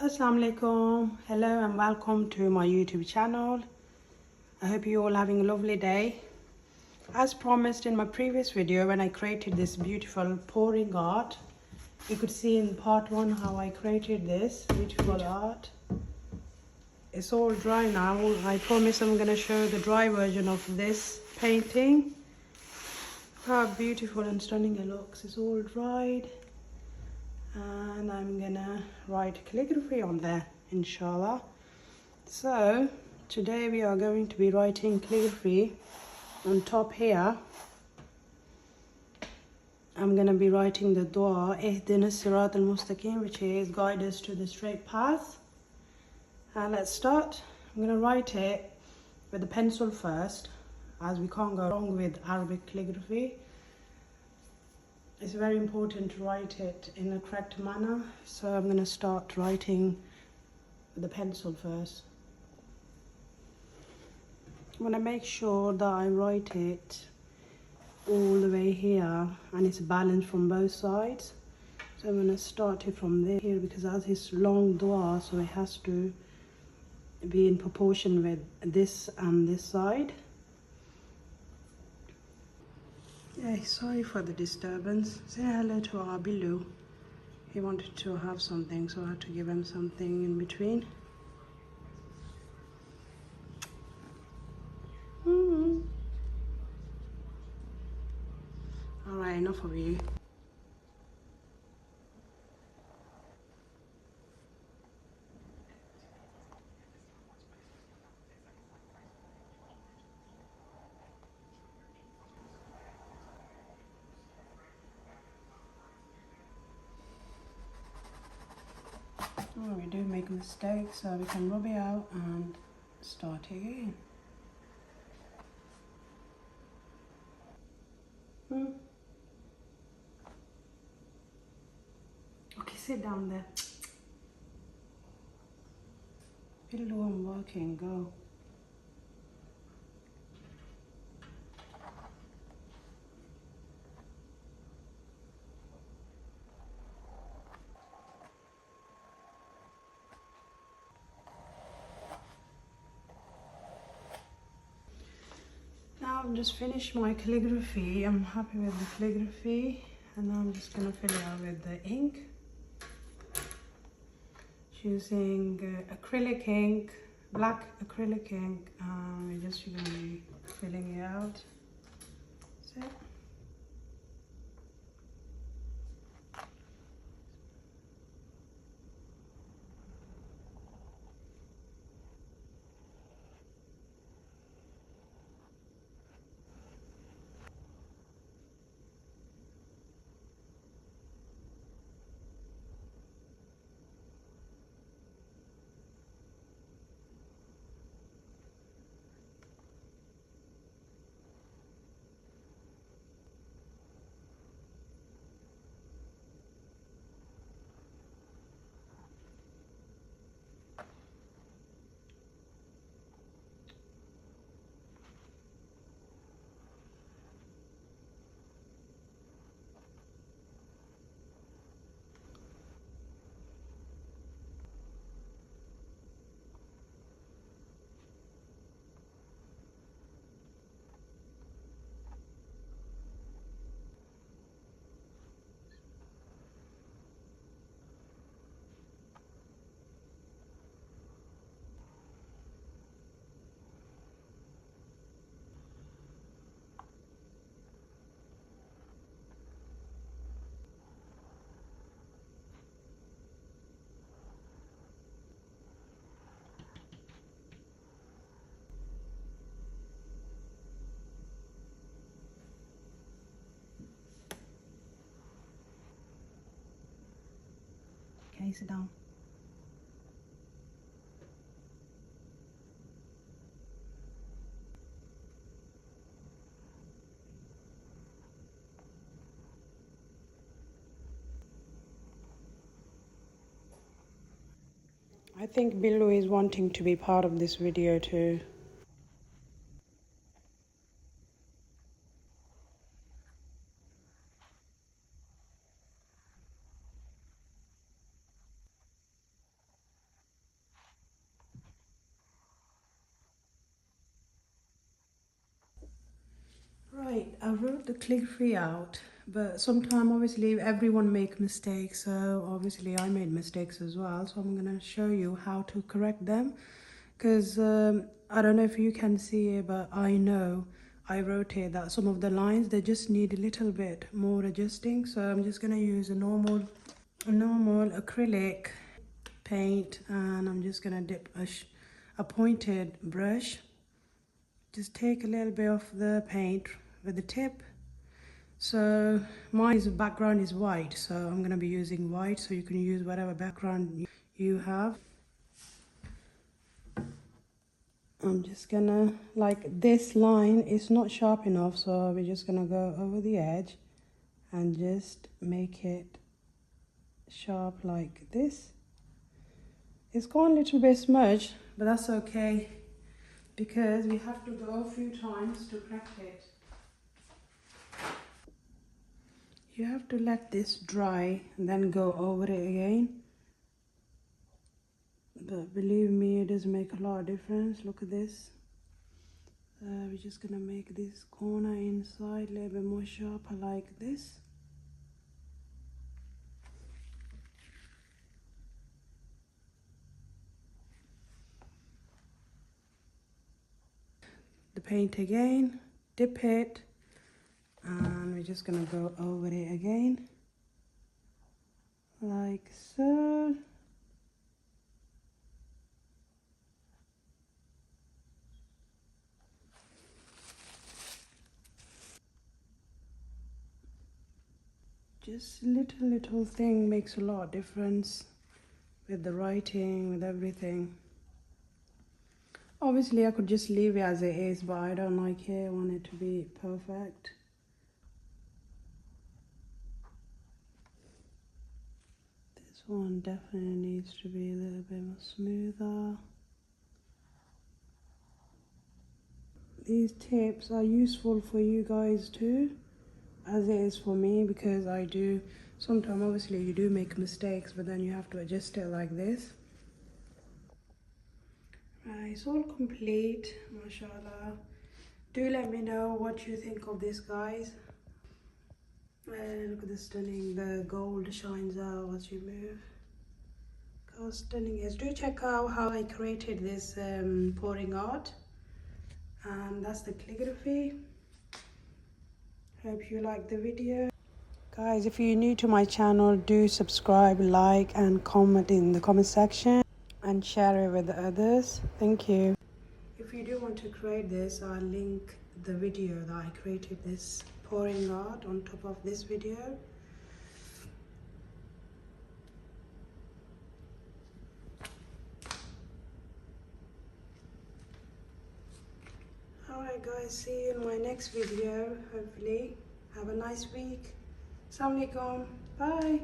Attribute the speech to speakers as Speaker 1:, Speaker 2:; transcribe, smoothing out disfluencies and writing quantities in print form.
Speaker 1: Assalamu alaikum. Hello and welcome to my YouTube channel. I hope you're all having a lovely day. As promised in my previous video when I created this beautiful pouring art, you could see in part 1 how I created this beautiful art. It's all dry now. I promise I'm going to show the dry version of this painting. How beautiful and stunning it looks. It's all dried. And I'm gonna write calligraphy on there, inshallah. So today we are going to be writing calligraphy on top here. I'm gonna be writing the dua Ihdina Sirat al-Mustaqim, which is guide us to the straight path. And let's start. I'm gonna write it with a pencil first, as we can't go wrong with Arabic calligraphy. It's very important to write it in a correct manner, so I'm going to start writing with the pencil first. I want to make sure that I write it all the way here and it's balanced from both sides. So I'm going to start it from there here because as it's long dua, so it has to be in proportion with this and this side. Yeah, sorry for the disturbance. Say hello to our Billu. He wanted to have something, so I had to give him something in between. Alright, enough of you. Oh, we do make mistakes, so we can rub it out and start again. Okay, sit down there. Pillow, I'm working, go. Now I've just finished my calligraphy. I'm happy with the calligraphy, and now I'm just gonna fill it out with the ink. Using acrylic ink, black acrylic ink. We're just gonna be filling it out. That's it. Okay, sit down. I think Billu is wanting to be part of this video too. wrote the calligraphy out, but sometimes obviously everyone make mistakes, so obviously I made mistakes as well, so I'm gonna show you how to correct them, because I don't know if you can see it, but I know I wrote it that some of the lines, they just need a little bit more adjusting, so I'm just gonna use a normal acrylic paint, and I'm just gonna dip a pointed brush. Just take a little bit of the paint with the tip. So my background is white, so I'm going to be using white, so you can use whatever background you have. I'm just gonna, like, this line is not sharp enough, so we're just gonna go over the edge and just make it sharp like this. It's got a little bit smudged, but that's okay, because we have to go a few times to correct it. You have to let this dry and then go over it again. But believe me, it does make a lot of difference. Look at this. We're just gonna make this corner inside a little bit more sharper like this. The paint again, dip it, and we're just gonna go over it again like so. Just little thing makes a lot of difference with the writing, with everything. Obviously I could just leave it as it is, but I don't like it. I want it to be perfect. This one definitely needs to be a little bit more smoother. These tips are useful for you guys too, as it is for me, because I do sometimes, obviously you do make mistakes, but then you have to adjust it like this. Right, it's all complete, mashallah. Do let me know what you think of this, guys. Look at the stunning, the gold shines out as you move. How stunning it is. Do check out how I created this pouring art, and that's the calligraphy. Hope you like the video. Guys, if you're new to my channel, do subscribe, like and comment in the comment section and share it with others. Thank you. If you do want to create this, I'll link the video that I created this pouring art on top of this video. Alright guys, see you in my next video, hopefully. Have a nice week. Assalamu alaikum. Bye.